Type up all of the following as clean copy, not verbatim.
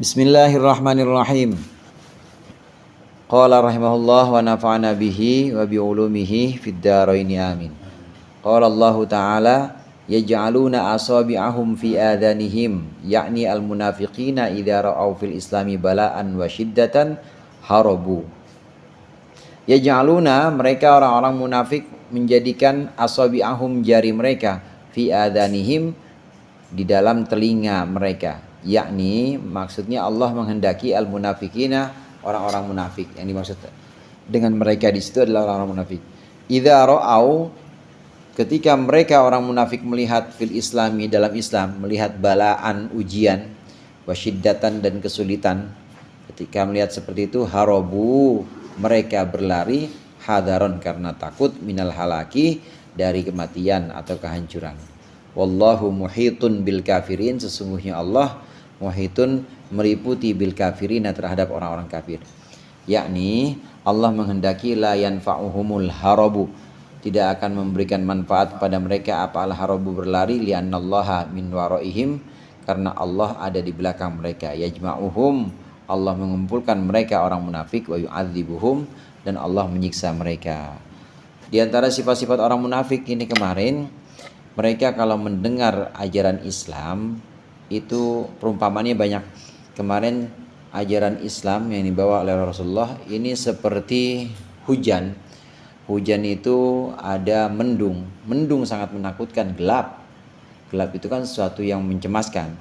Bismillahirrahmanirrahim. Qala rahimahullah wa nafa'ana bihi wa bi'ulumihi fid dharaini amin. Qala Allah Ta'ala yaj'aluna asabi'ahum fi adhanihim yakni al-munafiqina idza ra'aw fil islami bala'an wa syiddatan harabu. Yaj'aluna, mereka orang-orang munafik menjadikan asabi'ahum, jari mereka, fi adhanihim, di dalam telinga mereka. Yakni maksudnya Allah menghendaki al-munafikina, orang-orang munafik. Yang dimaksud dengan mereka di situ adalah orang-orang munafik. Idza ra'au, ketika mereka orang munafik melihat fil islami, dalam Islam, melihat balaan, ujian, wasyiddatan, dan kesulitan. Ketika melihat seperti itu, harabu, mereka berlari, hadaron, karena takut, minal halaki, dari kematian atau kehancuran. Wallahu muhitun bil kafirin, sesungguhnya Allah muhitun, meliputi bil kafirina, terhadap orang-orang kafir. Yakni Allah menghendaki la yanfa'uhumul harabu, tidak akan memberikan manfaat pada mereka apa al harabu, berlari, li'annallaha min waraihim, karena Allah ada di belakang mereka. Yajma'uhum, Allah mengumpulkan mereka orang munafik, wa yu'adzibuhum, dan Allah menyiksa mereka. Di antara sifat-sifat orang munafik ini kemarin, mereka kalau mendengar ajaran Islam itu perumpamannya banyak. Kemarin ajaran Islam yang dibawa oleh Rasulullah ini seperti hujan. Hujan itu ada mendung. Mendung sangat menakutkan, gelap. Gelap itu kan sesuatu yang mencemaskan.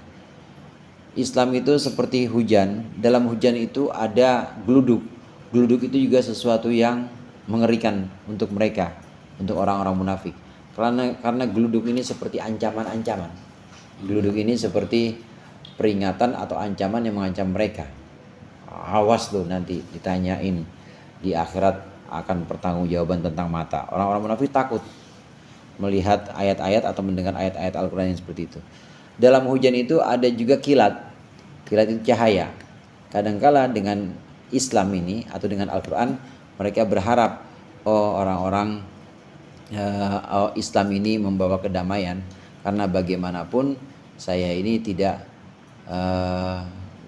Islam itu seperti hujan. Dalam hujan itu ada geluduk. Geluduk itu juga sesuatu yang mengerikan untuk mereka, untuk orang-orang munafik. Karena geluduk ini seperti ancaman-ancaman. Geluduk ini seperti peringatan atau ancaman yang mengancam mereka. Awas loh, nanti ditanyain di akhirat akan pertanggungjawaban tentang mata. Orang-orang munafik takut melihat ayat-ayat atau mendengar ayat-ayat Al-Quran yang seperti itu. Dalam hujan itu ada juga kilat. Kilat itu cahaya. Kadangkala dengan Islam ini atau dengan Al-Quran, mereka berharap orang-orang Islam ini membawa kedamaian. Karena bagaimanapun saya ini tidak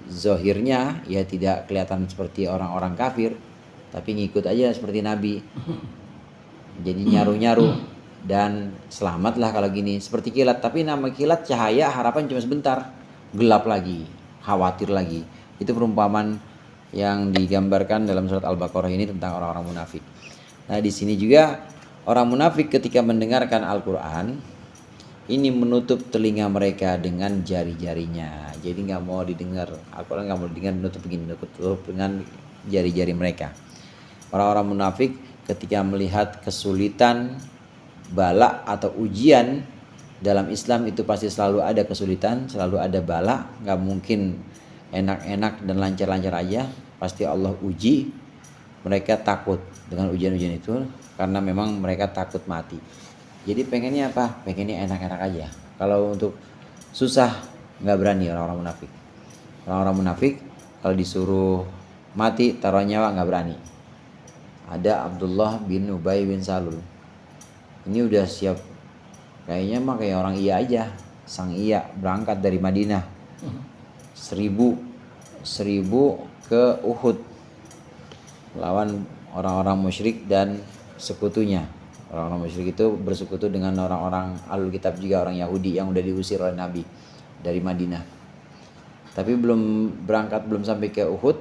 zohirnya ya tidak kelihatan seperti orang-orang kafir, tapi ngikut aja seperti Nabi. Jadi nyaru-nyaru dan selamatlah kalau gini, seperti kilat. Tapi nama kilat cahaya, harapan cuma sebentar, gelap lagi, khawatir lagi. Itu perumpamaan yang digambarkan dalam surat Al-Baqarah ini tentang orang-orang munafik. Nah, di sini juga orang munafik ketika mendengarkan Al-Quran ini menutup telinga mereka dengan jari-jarinya. Jadi nggak mau didengar Al-Quran, nggak mau didengar, menutup dengan jari-jari mereka. Orang-orang munafik ketika melihat kesulitan, bala atau ujian dalam Islam itu pasti selalu ada kesulitan, selalu ada bala, nggak mungkin enak-enak dan lancar-lancar aja. Pasti Allah uji. Mereka takut dengan ujian-ujian itu karena memang mereka takut mati. Jadi pengennya apa? Pengennya enak-enak aja. Kalau untuk susah nggak berani orang-orang munafik. Orang-orang munafik kalau disuruh mati taruh nyawa nggak berani. Ada Abdullah bin Ubay bin Salul. Ini udah siap. Kayaknya mah kayak orang iya aja. Sang iya berangkat dari Madinah. 1000 ke Uhud. Lawan orang-orang musyrik dan sekutunya. Orang-orang musyrik itu bersekutu dengan orang-orang Ahlul Kitab juga, orang Yahudi yang udah diusir oleh Nabi dari Madinah. Tapi belum berangkat, belum sampai ke Uhud.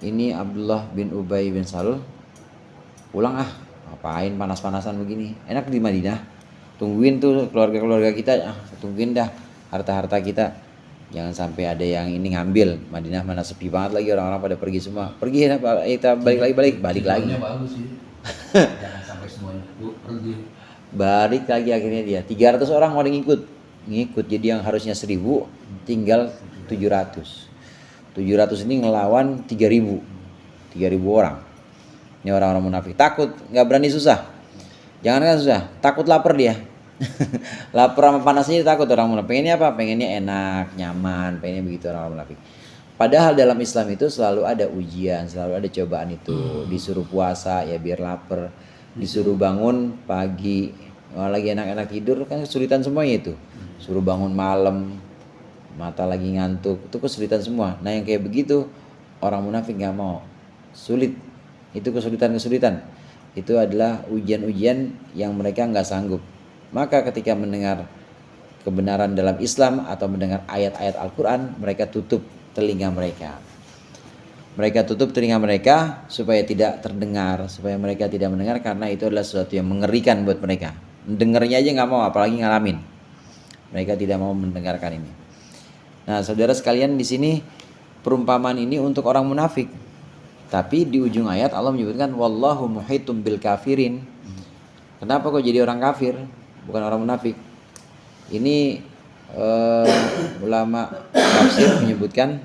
Ini Abdullah bin Ubay bin Salul pulang, ngapain panas-panasan begini, enak di Madinah, tungguin tuh keluarga-keluarga kita, tungguin dah harta-harta kita, jangan sampai ada yang ini ngambil. Madinah mana sepi banget lagi, orang-orang pada pergi semua, pergi kita balik lagi. Bagus sih. Jangan sampai semuanya pergi. Balik lagi akhirnya dia 300 orang mau ngikut, jadi yang harusnya 1000 tinggal 700 ini ngelawan 3000 orang. Ini orang-orang munafik, takut, nggak berani susah. Jangan susah, takut lapar dia. Lapar sama panasnya takut orang munafik. Pengennya apa? Pengennya enak, nyaman, pengennya begitu orang munafik. Padahal dalam Islam itu selalu ada ujian, selalu ada cobaan itu. Disuruh puasa ya biar lapar, disuruh bangun pagi lagi enak-enak tidur kan kesulitan semuanya itu. Suruh bangun malam mata lagi ngantuk, itu kesulitan semua. Nah yang kayak begitu orang munafik nggak mau, sulit, itu kesulitan-kesulitan, itu adalah ujian-ujian yang mereka nggak sanggup. Maka ketika mendengar kebenaran dalam Islam atau mendengar ayat-ayat Al-Quran, mereka tutup telinga mereka. Mereka tutup telinga mereka supaya tidak terdengar, supaya mereka tidak mendengar, karena itu adalah sesuatu yang mengerikan buat mereka. Dengarnya aja nggak mau, apalagi ngalamin. Mereka tidak mau mendengarkan ini. Nah, saudara sekalian, di sini perumpamaan ini untuk orang munafik. Tapi di ujung ayat Allah menyebutkan wallahu muhitum bil kafirin. Kenapa kok jadi orang kafir, bukan orang munafik? Ini ulama tafsir menyebutkan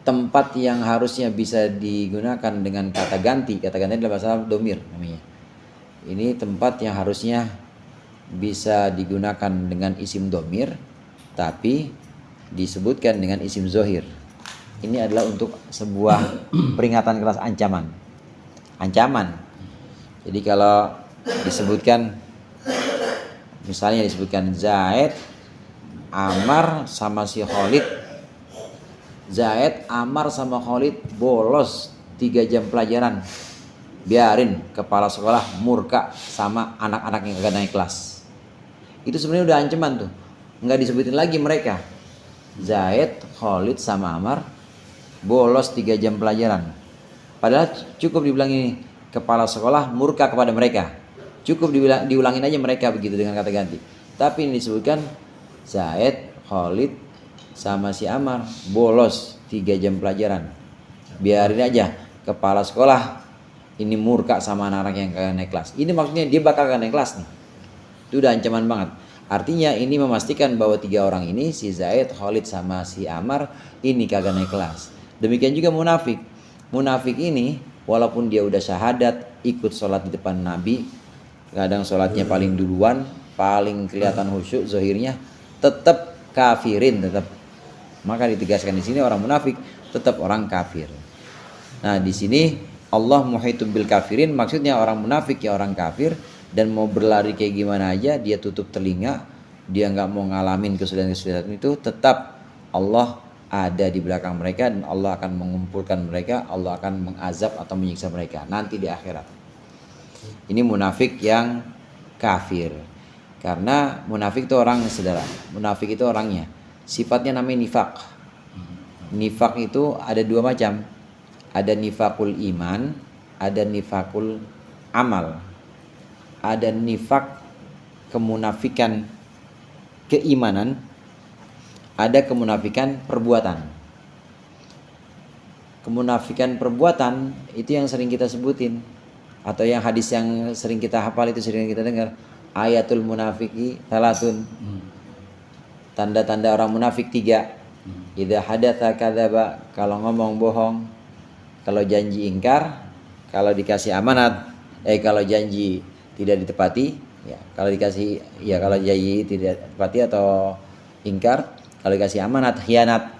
tempat yang harusnya bisa digunakan dengan kata ganti dalam bahasa domir namanya. Ini tempat yang harusnya bisa digunakan dengan isim domir, tapi disebutkan dengan isim zohir. Ini adalah untuk sebuah peringatan keras, ancaman. Jadi kalau disebutkan, misalnya disebutkan Zaid, Amar sama si Khalid, Zaid, Amar sama Khalid bolos 3 jam pelajaran, biarin kepala sekolah murka sama anak-anak yang kagak naik kelas. Itu sebenarnya udah ancaman tuh, nggak disebutin lagi mereka. Zaid, Khalid sama Amar bolos 3 jam pelajaran, padahal cukup dibilang ini kepala sekolah murka kepada mereka, cukup diulangin aja mereka begitu dengan kata ganti. Tapi ini disebutkan Zaid, Khalid sama si Amar bolos 3 jam pelajaran, biarin aja kepala sekolah ini murka sama anak-anak yang kagak naik kelas. Ini maksudnya dia bakal kagak naik kelas nih. Itu udah ancaman banget. Artinya ini memastikan bahwa 3 orang ini, si Zaid, Khalid sama si Amar, ini kagak naik kelas. Demikian juga munafik. Munafik ini walaupun dia udah syahadat, ikut sholat di depan Nabi, kadang sholatnya paling duluan, paling kelihatan khusyuk zahirnya, tetap kafirin, tetap. Maka ditegaskan di sini orang munafik tetap orang kafir. Nah, di sini Allah muhitum bil kafirin, maksudnya orang munafik ya orang kafir, dan mau berlari kayak gimana aja dia tutup telinga, dia nggak mau ngalamin kesulitan-kesulitan itu, tetap Allah ada di belakang mereka dan Allah akan mengumpulkan mereka, Allah akan mengazab atau menyiksa mereka nanti di akhirat. Ini munafik yang kafir. Karena munafik itu orang, saudara, munafik itu orangnya sifatnya namanya nifak. Nifak itu ada 2 macam. Ada nifakul iman, ada nifakul amal. Ada nifak kemunafikan keimanan, ada kemunafikan perbuatan. Kemunafikan perbuatan itu yang sering kita sebutin, atau yang hadis yang sering kita hafal, itu sering kita dengar, ayatul munafiki salatun. Tanda-tanda orang munafik 3. Idza hadatsa kadzaba, kalau ngomong bohong, kalau janji ingkar, kalau dikasih amanat, kalau janji tidak ditepati, ya, kalau dikasih, ya kalau janji tidak ditepati atau ingkar, kalau dikasih amanat khianat.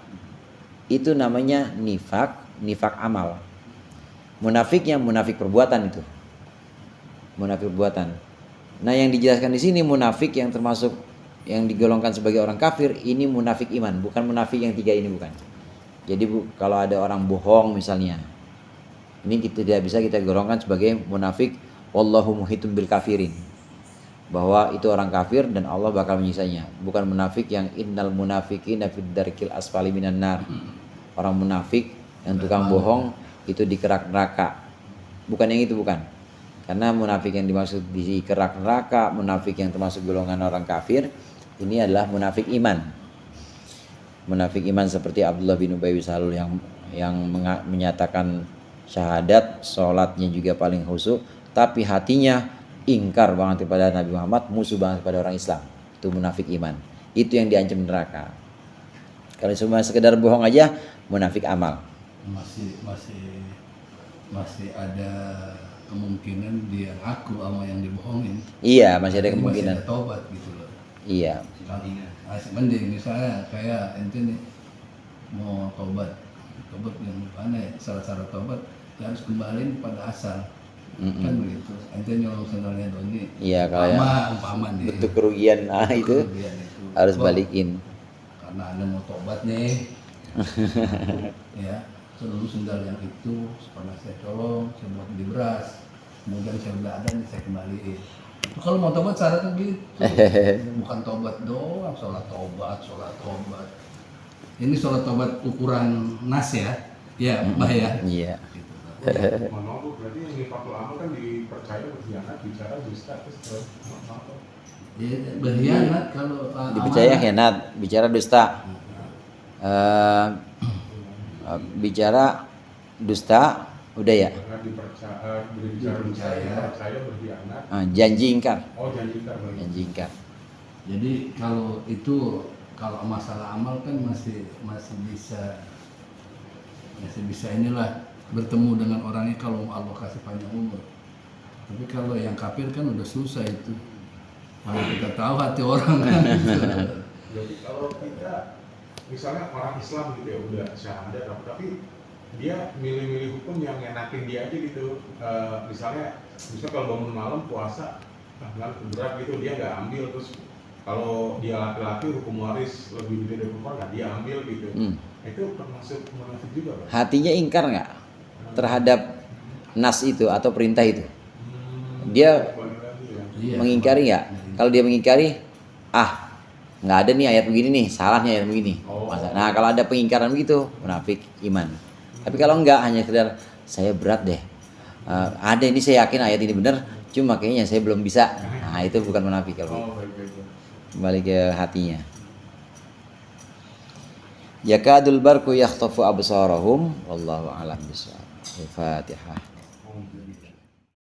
Itu namanya nifak amal. Munafik yang munafik perbuatan itu. Munafik perbuatan. Nah, yang dijelaskan di sini munafik yang termasuk yang digolongkan sebagai orang kafir, ini munafik iman, bukan munafik yang 3 ini, bukan. Jadi kalau ada orang bohong misalnya, ini kita tidak bisa kita golongkan sebagai munafik wallahu muhitum bil kafirin, bahwa itu orang kafir dan Allah bakal menyisanya. Bukan munafik yang innal munafiqina fid darkil asfali minan nar. Orang munafik yang tukang bohong itu di kerak neraka. Bukan yang itu, bukan. Karena munafik yang dimaksud di kerak neraka, munafik yang termasuk golongan orang kafir, ini adalah munafik iman. Munafik iman seperti Abdullah bin Ubay bin Salul yang menyatakan syahadat, sholatnya juga paling khusyuk, tapi hatinya ingkar banget kepada Nabi Muhammad, musuh banget kepada orang Islam. Itu munafik iman. Itu yang diancam neraka. Kalau cuma sekedar bohong aja, munafik amal. Masih ada kemungkinan dia ngaku sama yang dibohongin. Iya, masih ada kemungkinan. Masih ada tobat gitu loh. Iya. Masih mending misalnya kayak ente nih mau tobat yang mana ya, syarat-syarat tobat ya harus kembaliin pada asal. Kan begitu. Ente nyolong sendalnya Doni. Iya, kalau umpama nih. bentuk kerugian, itu Kerugian itu. harus balikin. karena anda mau tobat nih, ya seluruh sendal yang itu pernah saya colong, saya buat di beras, kemudian saya udah ada nih saya kembaliin. Itu kalau mau tobat syaratnya gitu, bukan tobat doang, sholat tobat. Ini sholat tobat ukuran nas ya, ya Mbah ya. Iya. Gitu. Mohon Bu, berarti yang Nifatul Amal kan dipercaya berkhianat, bicara dusta, terus apa? Ya, berkhianat kalau Dipercaya amanah. khianat, bicara dusta. Bicara dusta udah ya. Karena berbicara dusta, dipercaya berkhianat. Janji ingkar. Oh, janji ingkar berarti. Janji ingkar. Jadi kalau itu kalau masalah amal kan masih bisa inilah bertemu dengan orangnya kalau Allah kasih panjang umur. Tapi kalau yang kafir kan udah susah itu. Kalau kita tahu hati orang kan. Jadi kalau kita misalnya orang Islam gitu ya udah syahadat tapi dia milih-milih hukum yang enakin dia aja gitu. Misalnya kalau bangun malam puasa nggak berat gitu dia nggak ambil, terus kalau dia laki-laki hukum waris lebih gede dari perempuan nggak dia ambil gitu. Itu termasuk munafik juga Pak? Hatinya ingkar nggak terhadap nas itu atau perintah itu? Dia Balik lagi ya. Iya. mengingkari nggak? Kalau dia mengingkari, nggak ada nih ayat begini nih, salahnya ayat begini. Nah kalau ada pengingkaran begitu, munafik iman. Tapi kalau enggak, hanya sekedar saya berat deh. Ada ini saya yakin ayat ini benar, cuma kayaknya saya belum bisa. Nah itu bukan munafik kalau Oh, baik. kembali ke hatinya. Yakadul barku yakhtafu absarahum wallahu a'lam bishawab. Al-Fatihah. Oh, gitu.